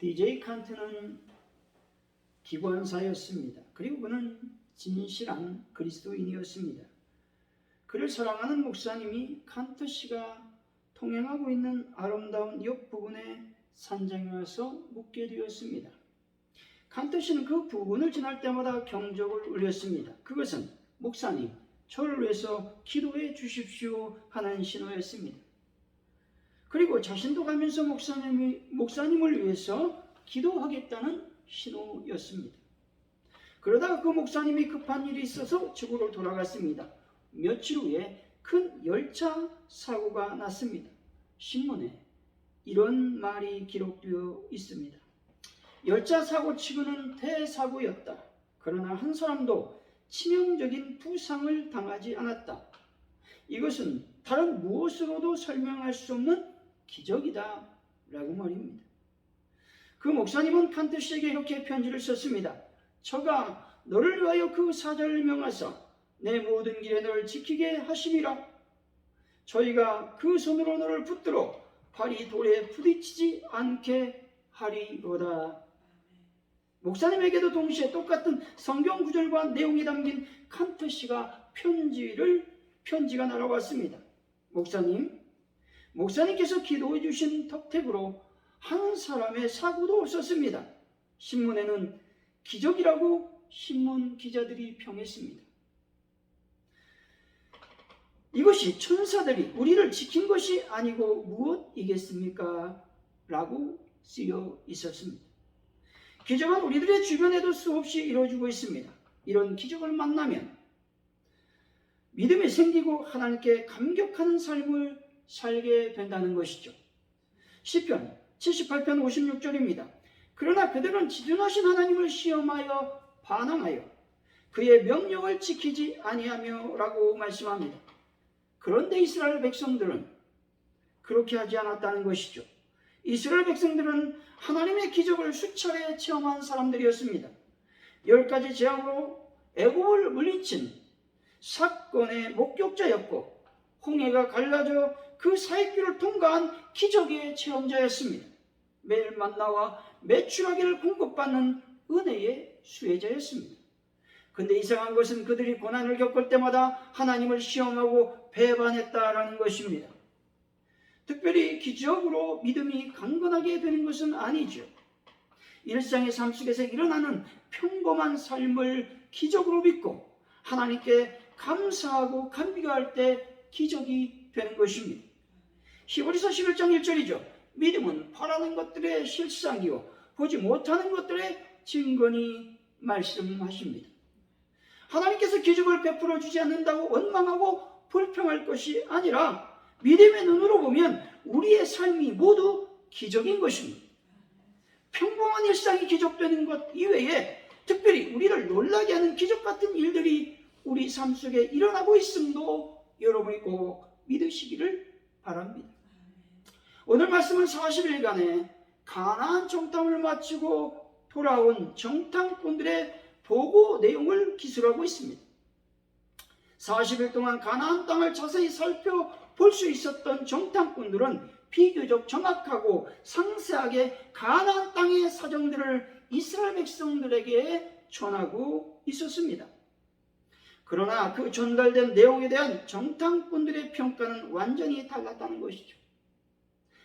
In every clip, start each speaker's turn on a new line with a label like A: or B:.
A: DJ 칸트는 기관사였습니다. 그리고 그는 진실한 그리스도인이었습니다. 그를 사랑하는 목사님이 칸트 씨가 통행하고 있는 아름다운 옆 부근에 산장에 와서 묵게 되었습니다. 칸트 씨는 그 부근을 지날 때마다 경적을 울렸습니다. 그것은 목사님, 저를 위해서 기도해 주십시오 하는 신호였습니다. 그리고 자신도 가면서 목사님을 위해서 기도하겠다는 신호였습니다. 그러다가 그 목사님이 급한 일이 있어서 집으로 돌아갔습니다. 며칠 후에 큰 열차 사고가 났습니다. 신문에 이런 말이 기록되어 있습니다. 열차 사고 치고는 대사고였다. 그러나 한 사람도 치명적인 부상을 당하지 않았다. 이것은 다른 무엇으로도 설명할 수 없는 기적이다 라고 말입니다. 그 목사님은 칸트 씨에게 이렇게 편지를 썼습니다. 저가 너를 위하여 그 사자를 명하사 내 모든 길에 너를 지키게 하심이라. 저희가 그 손으로 너를 붙들어 발이 돌에 부딪히지 않게 하리로다. 목사님에게도 동시에 똑같은 성경 구절과 내용이 담긴 칸트 씨가 편지가 날아왔습니다. 목사님께서 기도해 주신 덕택으로 한 사람의 사고도 없었습니다. 신문에는 기적이라고 신문 기자들이 평했습니다. 이것이 천사들이 우리를 지킨 것이 아니고 무엇이겠습니까? 라고 쓰여 있었습니다. 기적은 우리들의 주변에도 수없이 이루어지고 있습니다. 이런 기적을 만나면 믿음이 생기고 하나님께 감격하는 삶을 살게 된다는 것이죠. 시편 78편 56절입니다. 그러나 그들은 지존하신 하나님을 시험하여 반항하여 그의 명령을 지키지 아니하며 라고 말씀합니다. 그런데 이스라엘 백성들은 그렇게 하지 않았다는 것이죠. 이스라엘 백성들은 하나님의 기적을 수차례 체험한 사람들이었습니다. 10가지 재앙으로 애굽을 물리친 사건의 목격자였고 홍해가 갈라져 그 사익길을 통과한 기적의 체험자였습니다. 매일 만나와 메추라기를 공급받는 은혜의 수혜자였습니다. 근데 이상한 것은 그들이 고난을 겪을 때마다 하나님을 시험하고 배반했다라는 것입니다. 특별히 기적으로 믿음이 강건하게 되는 것은 아니죠. 일상의 삶 속에서 일어나는 평범한 삶을 기적으로 믿고 하나님께 감사하고 감격할 때 기적이 되는 것입니다. 히브리서 11장 1절이죠. 믿음은 바라는 것들의 실상이요 보지 못하는 것들의 증거니 말씀하십니다. 하나님께서 기적을 베풀어 주지 않는다고 원망하고 불평할 것이 아니라 믿음의 눈으로 보면 우리의 삶이 모두 기적인 것입니다. 평범한 일상이 기적되는 것 이외에 특별히 우리를 놀라게 하는 기적 같은 일들이 우리 삶 속에 일어나고 있음도 여러분이 꼭 믿으시기를 바랍니다. 오늘 말씀은 40일간의 가나안 정탐을 마치고 돌아온 정탐꾼들의 보고 내용을 기술하고 있습니다. 40일 동안 가나안 땅을 자세히 살펴볼 수 있었던 정탐꾼들은 비교적 정확하고 상세하게 가나안 땅의 사정들을 이스라엘 백성들에게 전하고 있었습니다. 그러나 그 전달된 내용에 대한 정탐꾼들의 평가는 완전히 달랐다는 것이죠.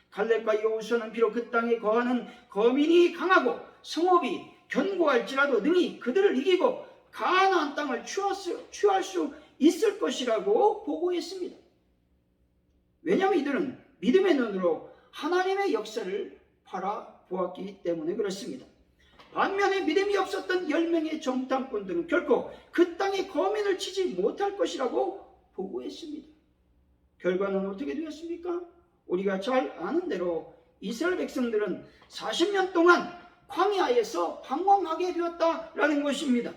A: 갈렙과 여호수아는 비록 그 땅에 거하는 거민이 강하고 성읍이 견고할지라도 능히 그들을 이기고 가나안 땅을 취할 수 있을 것이라고 보고했습니다. 왜냐하면 이들은 믿음의 눈으로 하나님의 역사를 바라보았기 때문에 그렇습니다. 반면에 믿음이 없었던 10명의 정탐꾼들은 결코 그 땅에 거민을 치지 못할 것이라고 보고했습니다. 결과는 어떻게 되었습니까? 우리가 잘 아는 대로 이스라엘 백성들은 40년 동안 광야에서 방황하게 되었다라는 것입니다.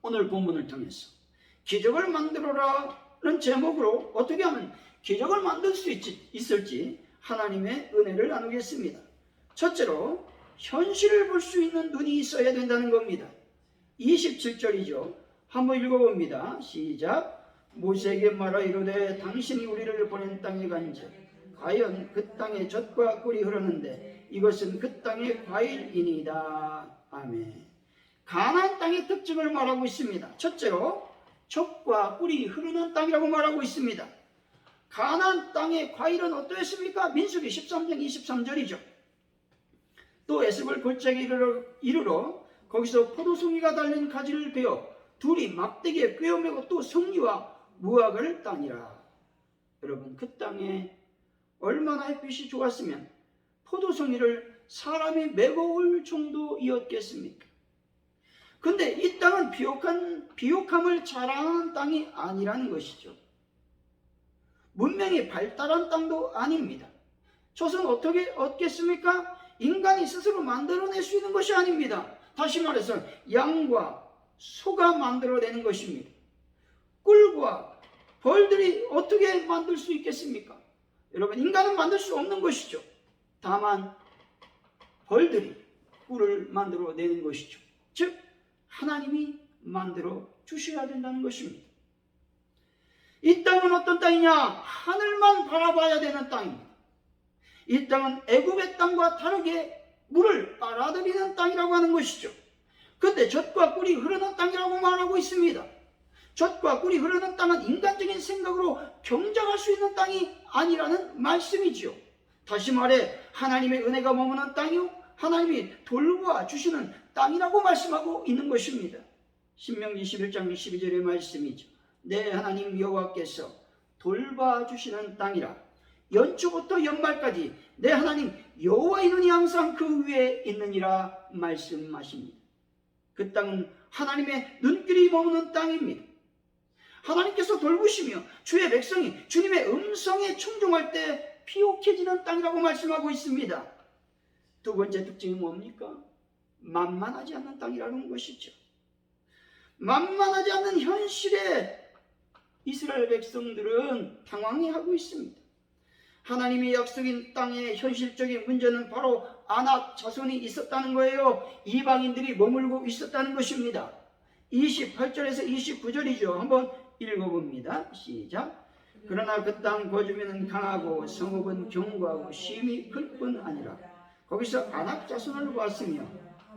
A: 오늘 본문을 통해서 기적을 만들어라는 제목으로 어떻게 하면 기적을 만들 수 있을지 하나님의 은혜를 나누겠습니다. 첫째로 현실을 볼 수 있는 눈이 있어야 된다는 겁니다. 27절이죠. 한번 읽어봅니다. 시작. 모세에게 말하 이르되 당신이 우리를 보낸 땅에 간즉 과연 그 땅에 젖과 꿀이 흐르는데 이것은 그 땅의 과일이니이다. 아멘. 가나안 땅의 특징을 말하고 있습니다. 첫째로 젖과 꿀이 흐르는 땅이라고 말하고 있습니다. 가나안 땅의 과일은 어떠했습니까? 민수기 13장 23절이죠. 또 에스벌 골짜기 이르러 거기서 포도송이가 달린 가지를 베어 둘이 막대기에 꿰어매고 또 성리와 무화과를 따니라. 여러분, 그 땅에 얼마나 햇빛이 좋았으면 포도송이를 사람이 메고 정도이었겠습니까? 근데 이 땅은 비옥함을 자랑하는 땅이 아니라는 것이죠. 문명이 발달한 땅도 아닙니다. 젖은 어떻게 얻겠습니까? 인간이 스스로 만들어낼 수 있는 것이 아닙니다. 다시 말해서 양과 소가 만들어내는 것입니다. 꿀과 벌들이 어떻게 만들 수 있겠습니까? 여러분, 인간은 만들 수 없는 것이죠. 다만 벌들이 꿀을 만들어내는 것이죠. 즉 하나님이 만들어 주셔야 된다는 것입니다. 이 땅은 어떤 땅이냐? 하늘만 바라봐야 되는 땅입니다. 이 땅은 애굽의 땅과 다르게 물을 빨아들이는 땅이라고 하는 것이죠. 그런데 젖과 꿀이 흐르는 땅이라고 말하고 있습니다. 젖과 꿀이 흐르는 땅은 인간적인 생각으로 경작할 수 있는 땅이 아니라는 말씀이지요. 다시 말해 하나님의 은혜가 머무는 땅이요, 하나님이 돌보아주시는 땅이라고 말씀하고 있는 것입니다. 신명기 11장 12절의 말씀이죠. 내 하나님 여호와께서 돌봐주시는 땅이라. 연초부터 연말까지 내 하나님 여호와의 눈이 항상 그 위에 있느니라 말씀하십니다. 그 땅은 하나님의 눈길이 머무는 땅입니다. 하나님께서 돌보시며 주의 백성이 주님의 음성에 충종할 때 피옥해지는 땅이라고 말씀하고 있습니다. 두 번째 특징이 뭡니까? 만만하지 않는 땅이라는 것이죠. 만만하지 않는 현실에 이스라엘 백성들은 당황해하고 있습니다. 하나님의 약속인 땅의 현실적인 문제는 바로 아낙 자손이 있었다는 거예요. 이방인들이 머물고 있었다는 것입니다. 28절에서 29절이죠. 한번 읽어봅니다. 시작. 그러나 그 땅 거주민은 강하고 성읍은 견고하고 심히 클 뿐 아니라 거기서 아낙 자손을 보았으며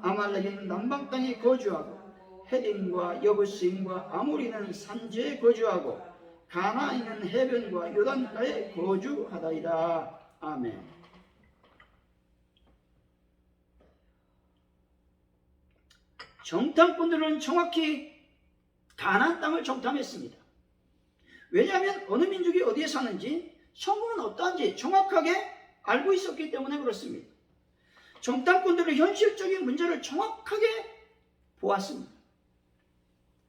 A: 아말렉은 남방 땅에 거주하고 헤딘과 여부스인과 아모리는 산지에 거주하고 가나안은 해변과 요단가에 거주하다이다. 아멘. 정탐꾼들은 정확히 가나안 땅을 정탐했습니다. 왜냐하면 어느 민족이 어디에 사는지, 성분은 어떠한지 정확하게 알고 있었기 때문에 그렇습니다. 정탐꾼들은 현실적인 문제를 정확하게 보았습니다.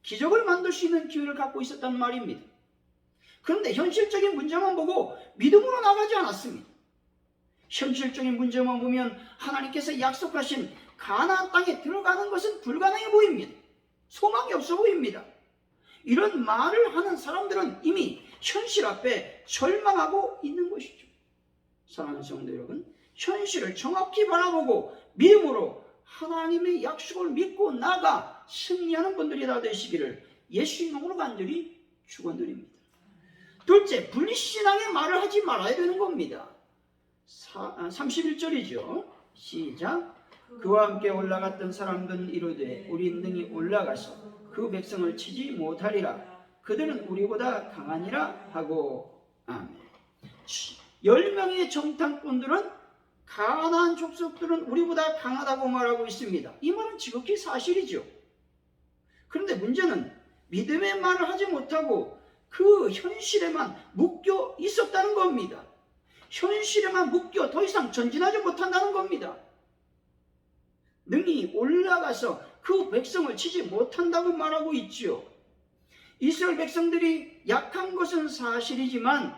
A: 기적을 만들 수 있는 기회를 갖고 있었단 말입니다. 그런데 현실적인 문제만 보고 믿음으로 나가지 않았습니다. 현실적인 문제만 보면 하나님께서 약속하신 가나안 땅에 들어가는 것은 불가능해 보입니다. 소망이 없어 보입니다. 이런 말을 하는 사람들은 이미 현실 앞에 절망하고 있는 것이죠. 사랑하는 성도 여러분, 현실을 정확히 바라보고 믿음으로 하나님의 약속을 믿고 나가 승리하는 분들이 다 되시기를 예수 이름으로 간절히 축원드립니다. 둘째, 불신앙의 말을 하지 말아야 되는 겁니다. 31절이죠. 시작. 그와 함께 올라갔던 사람들은 이르되 우리 능히 올라가서 그 백성을 치지 못하리라. 그들은 우리보다 강하니라 하고. 아멘. 10명의 정탐꾼들은 가나안 족속들은 우리보다 강하다고 말하고 있습니다. 이 말은 지극히 사실이죠. 그런데 문제는 믿음의 말을 하지 못하고 그 현실에만 묶여 있었다는 겁니다. 현실에만 묶여 더 이상 전진하지 못한다는 겁니다. 능히 올라가서 그 백성을 치지 못한다고 말하고 있지요. 이스라엘 백성들이 약한 것은 사실이지만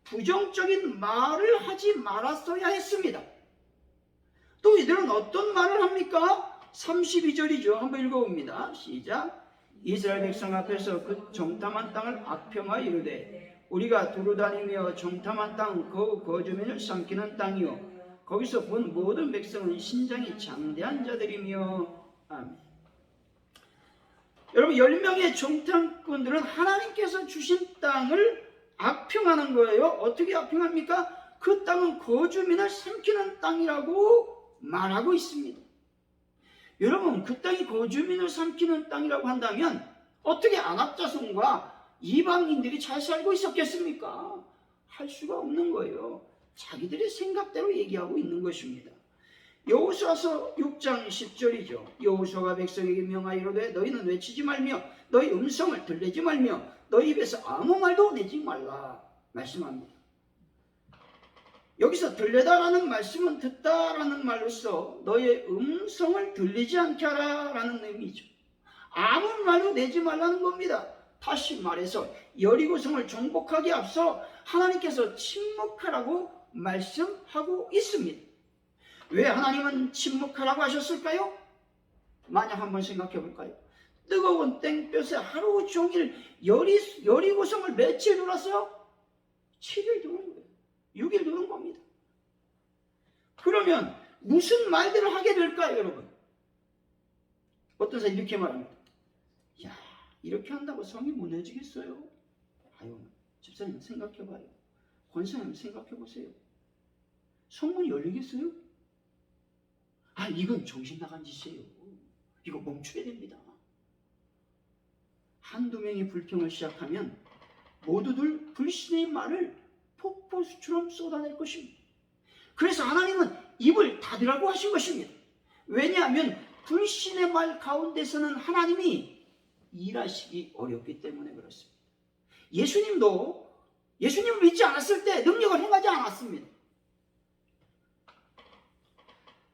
A: 부정적인 말을 하지 말았어야 했습니다. 또 이들은 어떤 말을 합니까? 32절이죠. 한번 읽어봅니다. 시작. 이스라엘 백성 앞에서 그 정탐한 땅을 악평하여 이르되 우리가 두루다니며 정탐한 땅 그 거주민을 삼키는 땅이요 거기서 본 모든 백성은 신장이 장대한 자들이며. 아멘. 여러분, 10명의 정탐꾼들은 하나님께서 주신 땅을 악평하는 거예요. 어떻게 악평합니까? 그 땅은 거주민을 삼키는 땅이라고 말하고 있습니다. 여러분, 그 땅이 거주민을 삼키는 땅이라고 한다면 어떻게 안압자손과 이방인들이 잘 살고 있었겠습니까? 할 수가 없는 거예요. 자기들의 생각대로 얘기하고 있는 것입니다. 여호수아서 6장 10절이죠. 여호수아가 백성에게 명하이로되 너희는 외치지 말며 너희 음성을 들리지 말며 너희 입에서 아무 말도 내지 말라 말씀합니다. 여기서 들리다라는 말씀은 듣다라는 말로서 너의 음성을 들리지 않게 하라라는 의미죠. 아무 말도 내지 말라는 겁니다. 다시 말해서 여리고성을 정복하기 앞서 하나님께서 침묵하라고 말씀하고 있습니다. 왜 하나님은 침묵하라고 하셨을까요? 만약 한번 생각해 볼까요? 뜨거운 땡볕에 하루 종일 여리고성을 며칠 돌았어요? 7일 도는 거예요. 6일 도는 겁니다. 그러면 무슨 말들을 하게 될까요, 여러분? 어떤 사람이 이렇게 말합니다. 야, 이렇게 한다고 성이 무너지겠어요? 아유, 집사님 생각해봐요. 권사님 생각해보세요. 성문이 열리겠어요? 아, 이건 정신 나간 짓이에요. 이거 멈춰야 됩니다. 한두 명이 불평을 시작하면 모두들 불신의 말을 폭포수처럼 쏟아낼 것입니다. 그래서 하나님은 입을 닫으라고 하신 것입니다. 왜냐하면 불신의 말 가운데서는 하나님이 일하시기 어렵기 때문에 그렇습니다. 예수님을 믿지 않았을 때 능력을 행하지 않았습니다.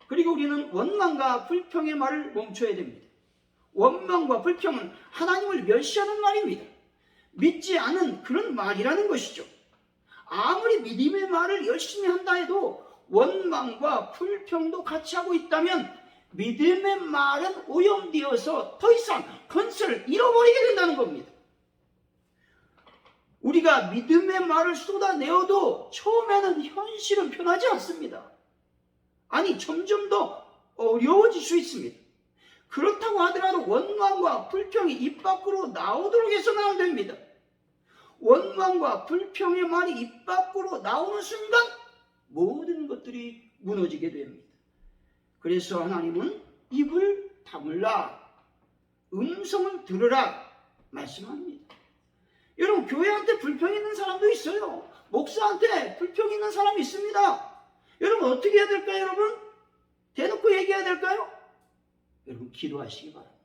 A: 그리고 우리는 원망과 불평의 말을 멈춰야 됩니다. 원망과 불평은 하나님을 멸시하는 말입니다. 믿지 않은 그런 말이라는 것이죠. 아무리 믿음의 말을 열심히 한다 해도 원망과 불평도 같이 하고 있다면 믿음의 말은 오염되어서 더 이상 건설을 잃어버리게 된다는 겁니다. 우리가 믿음의 말을 쏟아내어도 처음에는 현실은 편하지 않습니다. 아니, 점점 더 어려워질 수 있습니다. 그렇다고 하더라도 원망과 불평이 입 밖으로 나오도록 해서는 안 됩니다. 원망과 불평의 말이 입 밖으로 나오는 순간 모든 것들이 무너지게 됩니다. 그래서 하나님은 입을 다물라, 음성을 들으라 말씀합니다. 여러분, 교회한테 불평 있는 사람도 있어요. 목사한테 불평 있는 사람이 있습니다. 여러분, 어떻게 해야 될까요, 여러분? 대놓고 얘기해야 될까요? 여러분, 기도하시기 바랍니다.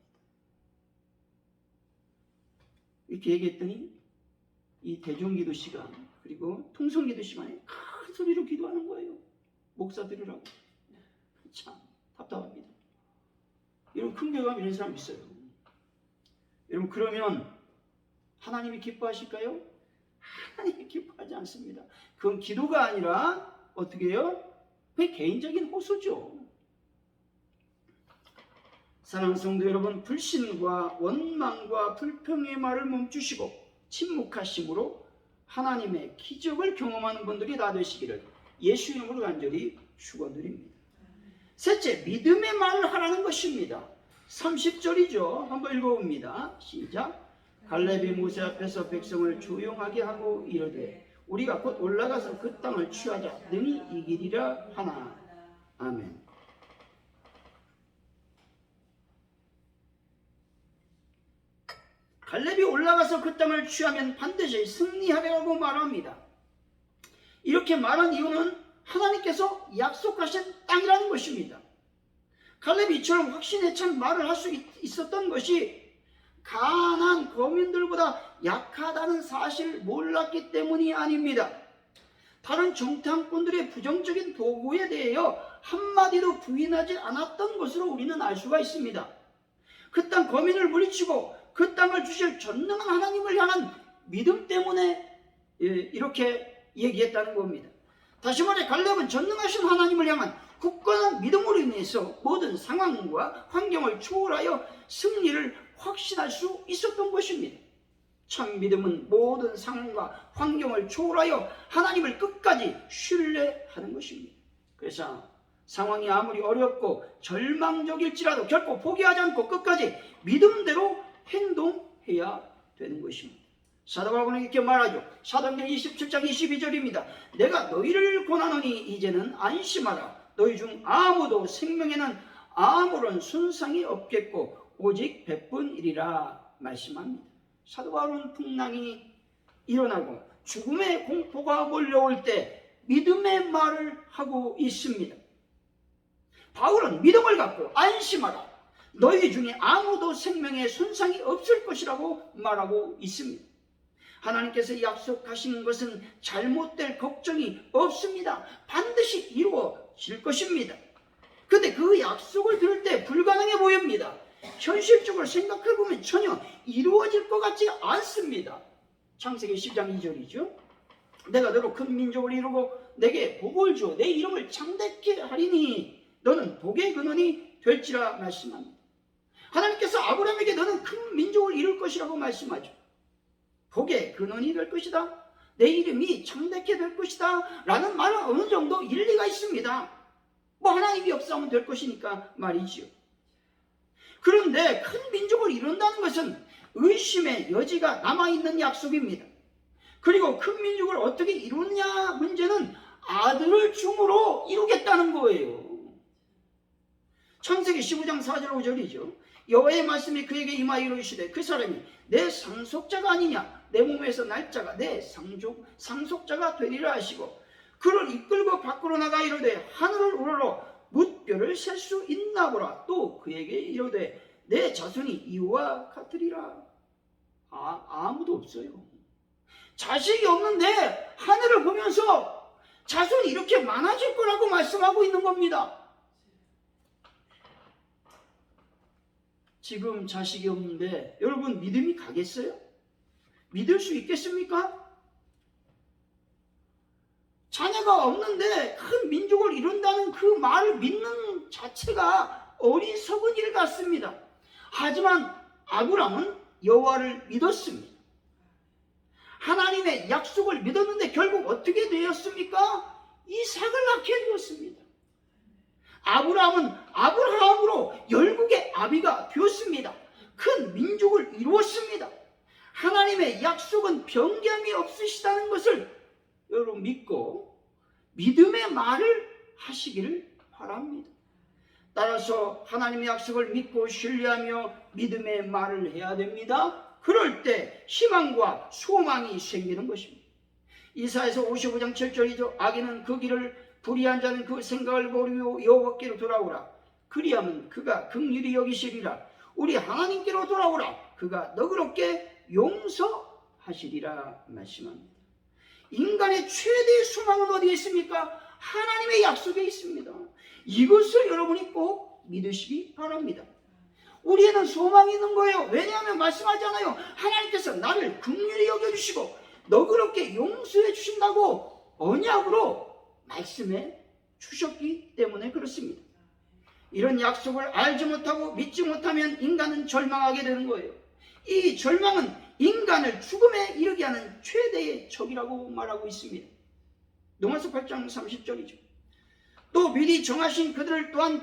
A: 이렇게 얘기했더니 이 대종기도 시간 그리고 통성기도 시간에 큰 소리로 기도하는 거예요. 목사들이라고. 참 답답합니다. 여러분, 큰 교회 가면 이런 사람 있어요. 여러분, 그러면 하나님이 기뻐하실까요? 하나님이 기뻐하지 않습니다. 그건 기도가 아니라 어떻게 해요? 그게 개인적인 호소죠. 사랑하는 성도 여러분, 불신과 원망과 불평의 말을 멈추시고 침묵하심으로 하나님의 기적을 경험하는 분들이 다 되시기를 예수 이름으로 간절히 축원드립니다. 셋째, 믿음의 말을 하라는 것입니다. 30절이죠. 한번 읽어봅니다. 시작. 갈렙이 모세 앞에서 백성을 조용하게 하고 이르되 우리가 곧 올라가서 그 땅을 취하자 능히 이기리라 하나. 아멘. 갈렙이 올라가서 그 땅을 취하면 반드시 승리하리라고 말합니다. 이렇게 말한 이유는 하나님께서 약속하신 땅이라는 것입니다. 갈렙이 이처럼 확신에 찬 말을 할 수 있었던 것이 가나안 거민들보다 약하다는 사실을 몰랐기 때문이 아닙니다. 다른 정탐꾼들의 부정적인 보고에 대하여 한마디도 부인하지 않았던 것으로 우리는 알 수가 있습니다. 그 땅 거민을 물리치고 그 땅을 주실 전능한 하나님을 향한 믿음 때문에 이렇게 얘기했다는 겁니다. 다시 말해 갈렙은 전능하신 하나님을 향한 굳건한 믿음으로 인해서 모든 상황과 환경을 초월하여 승리를 확신할 수 있었던 것입니다. 참 믿음은 모든 상황과 환경을 초월하여 하나님을 끝까지 신뢰하는 것입니다. 그래서 상황이 아무리 어렵고 절망적일지라도 결코 포기하지 않고 끝까지 믿음대로 행동해야 되는 것입니다. 사도 바울은 이렇게 말하죠. 사도행전 27장 22절입니다. 내가 너희를 권하노니 이제는 안심하라. 너희 중 아무도 생명에는 아무런 손상이 없겠고 오직 백분이리라 말씀합니다. 사도 바울은 풍랑이 일어나고 죽음의 공포가 몰려올 때 믿음의 말을 하고 있습니다. 바울은 믿음을 갖고 안심하라. 너희 중에 아무도 생명에 손상이 없을 것이라고 말하고 있습니다. 하나님께서 약속하신 것은 잘못될 걱정이 없습니다. 반드시 이루어질 것입니다. 그런데 그 약속을 들을 때 불가능해 보입니다. 현실적으로 생각해보면 전혀 이루어질 것 같지 않습니다. 창세기 10장 2절이죠. 내가 너로 큰 민족을 이루고 내게 복을 주어 내 이름을 창대케 하리니 너는 복의 근원이 될지라 말씀합니다. 하나님께서 아브라함에게 너는 큰 민족을 이룰 것이라고 말씀하죠. 복의 근원이 될 것이다. 내 이름이 창대케 될 것이다. 라는 말은 어느 정도 일리가 있습니다. 뭐 하나님이 없사하면 될 것이니까 말이지요. 그런데 큰 민족을 이룬다는 것은 의심의 여지가 남아있는 약속입니다. 그리고 큰 민족을 어떻게 이루느냐 문제는 아들을 중으로 이루겠다는 거예요. 창세기 15장 4절 5절이죠. 여호와의 말씀이 그에게 임하여 이르시되 그 사람이 내 상속자가 아니냐 내 몸에서 날 자가 내 상속자가 되리라 하시고 그를 이끌고 밖으로 나가 이르되 하늘을 우러러 뭇별을 셀 수 있나 보라. 또 그에게 이르되 내 자손이 이와 같으리라. 아무도 없어요. 자식이 없는데 하늘을 보면서 자손이 이렇게 많아질 거라고 말씀하고 있는 겁니다. 지금 자식이 없는데 여러분 믿음이 가겠어요? 믿을 수 있겠습니까? 자녀가 없는데 큰 민족을 이룬다는 그 말을 믿는 자체가 어리석은 일 같습니다. 하지만 아브람은 여호와를 믿었습니다. 하나님의 약속을 믿었는데 결국 어떻게 되었습니까? 이삭을 낳게 되었습니다. 아브라함은 아브라함으로 열국의 아비가 되었습니다. 큰 민족을 이루었습니다. 하나님의 약속은 변경이 없으시다는 것을 여러분 믿고 믿음의 말을 하시기를 바랍니다. 따라서 하나님의 약속을 믿고 신뢰하며 믿음의 말을 해야 됩니다. 그럴 때 희망과 소망이 생기는 것입니다. 이사야서 55장 7절이죠. 악인은 그 길을 불의한 자는 그 생각을 버리고 여호와께로 돌아오라. 그리하면 그가 긍휼히 여기시리라. 우리 하나님께로 돌아오라. 그가 너그럽게 용서하시리라 말씀합니다. 인간의 최대의 소망은 어디에 있습니까? 하나님의 약속에 있습니다. 이것을 여러분이 꼭 믿으시기 바랍니다. 우리에는 소망이 있는 거예요. 왜냐하면 말씀하잖아요. 하나님께서 나를 긍휼히 여겨주시고 너그럽게 용서해 주신다고 언약으로 말씀해 주셨기 때문에 그렇습니다. 이런 약속을 알지 못하고 믿지 못하면 인간은 절망하게 되는 거예요. 이 절망은 인간을 죽음에 이르게 하는 최대의 적이라고 말하고 있습니다. 로마서 8장 30절이죠. 또 미리 정하신 그들을 또한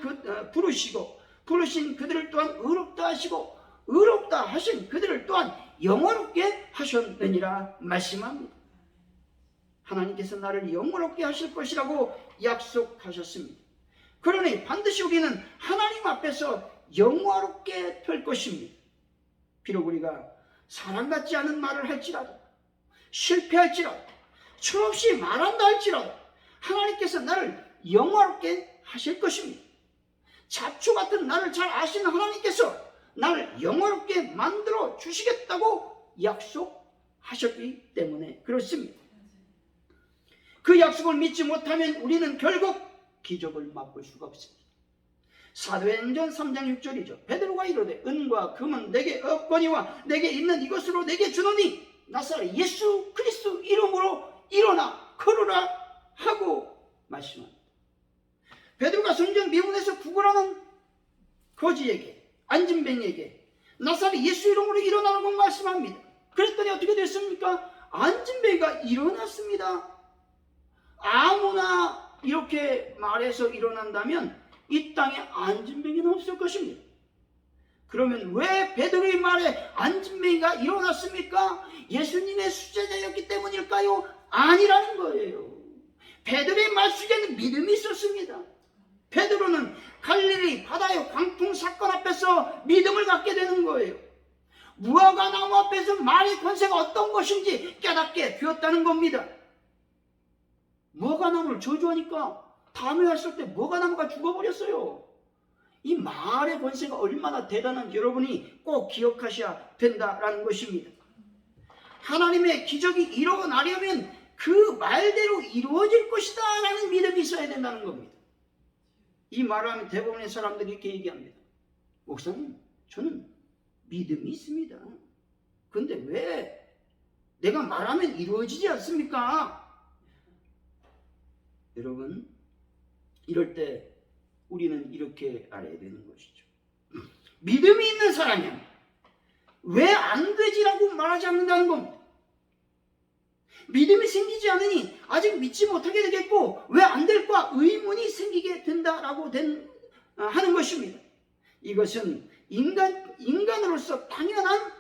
A: 부르시고 부르신 그들을 또한 의롭다 하시고 의롭다 하신 그들을 또한 영원롭게 하셨느니라 말씀합니다. 하나님께서 나를 영원롭게 하실 것이라고 약속하셨습니다. 그러니 반드시 우리는 하나님 앞에서 영원롭게 될 것입니다. 비록 우리가 사람 같지 않은 말을 할지라도 실패할지라도 철없이 말한다 할지라도 하나님께서 나를 영원롭게 하실 것입니다. 잡초 같은 나를 잘 아시는 하나님께서 나를 영원롭게 만들어 주시겠다고 약속하셨기 때문에 그렇습니다. 그 약속을 믿지 못하면 우리는 결국 기적을 맛볼 수가 없습니다. 사도행전 3장 6절이죠. 베드로가 이르되 은과 금은 내게 없거니와 내게 있는 이것으로 내게 주노니 나사렛 예수 그리스도 이름으로 일어나 걸으라 하고 말씀합니다. 베드로가 성전 미문에서 구걸하는 거지에게 안진뱅이에게 나사렛 예수 이름으로 일어나라고 말씀합니다. 그랬더니 어떻게 됐습니까? 안진뱅이가 일어났습니다. 아무나 이렇게 말해서 일어난다면 이 땅에 안진뱅이는 없을 것입니다. 그러면 왜 베드로의 말에 안진뱅이가 일어났습니까? 예수님의 수제자였기 때문일까요? 아니라는 거예요. 베드로의 말 속에는 믿음이 있었습니다. 베드로는 갈릴리 바다의 광풍 사건 앞에서 믿음을 갖게 되는 거예요. 무화과 나무 앞에서 말의 권세가 어떤 것인지 깨닫게 되었다는 겁니다. 무화과 나무를 저주하니까 다음에 왔을 때 무화과 나무가 죽어버렸어요. 이 말의 권세가 얼마나 대단한지 여러분이 꼭 기억하셔야 된다는 것입니다. 하나님의 기적이 일어나려면 그 말대로 이루어질 것이다 라는 믿음이 있어야 된다는 겁니다. 이 말을 하면 대부분의 사람들이 이렇게 얘기합니다. 목사님, 저는 믿음이 있습니다. 근데 왜 내가 말하면 이루어지지 않습니까? 여러분, 이럴 때 우리는 이렇게 알아야 되는 것이죠. 믿음이 있는 사람이 왜 안 되지라고 말하지 않는다는 겁니다. 믿음이 생기지 않으니 아직 믿지 못하게 되겠고 왜 안 될까 의문이 생기게 된다라고 하는 것입니다. 이것은 인간으로서 당연한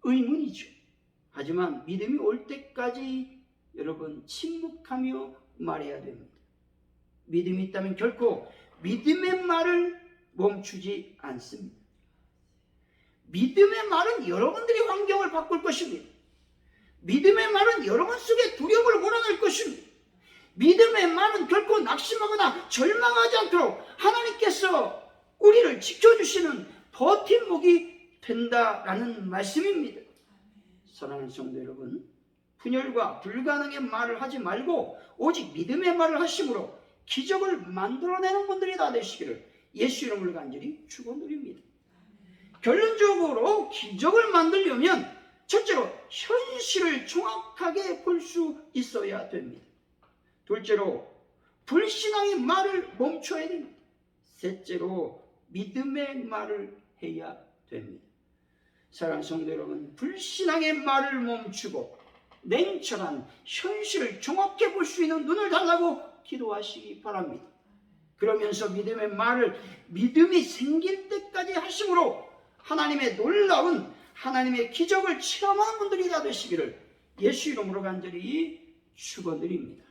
A: 의문이죠. 하지만 믿음이 올 때까지 여러분 침묵하며 말해야 됩니다. 믿음이 있다면 결코 믿음의 말을 멈추지 않습니다. 믿음의 말은 여러분들이 환경을 바꿀 것입니다. 믿음의 말은 여러분 속에 두려움을 몰아낼 것입니다. 믿음의 말은 결코 낙심하거나 절망하지 않도록 하나님께서 우리를 지켜주시는 버팀목이 된다라는 말씀입니다. 사랑하는 성도 여러분, 분열과 불가능의 말을 하지 말고 오직 믿음의 말을 하심으로 기적을 만들어내는 분들이 다 되시기를 예수 이름으로 간절히 축원드립니다. 결론적으로 기적을 만들려면 첫째로 현실을 정확하게 볼 수 있어야 됩니다. 둘째로 불신앙의 말을 멈춰야 됩니다. 셋째로 믿음의 말을 해야 됩니다. 사랑하는 성도 여러분, 불신앙의 말을 멈추고 냉철한 현실을 정확히 볼 수 있는 눈을 달라고 기도하시기 바랍니다. 그러면서 믿음의 말을 믿음이 생길 때까지 하심으로 하나님의 놀라운 하나님의 기적을 체험하는 분들이 다 되시기를 예수 이름으로 간절히 축원드립니다.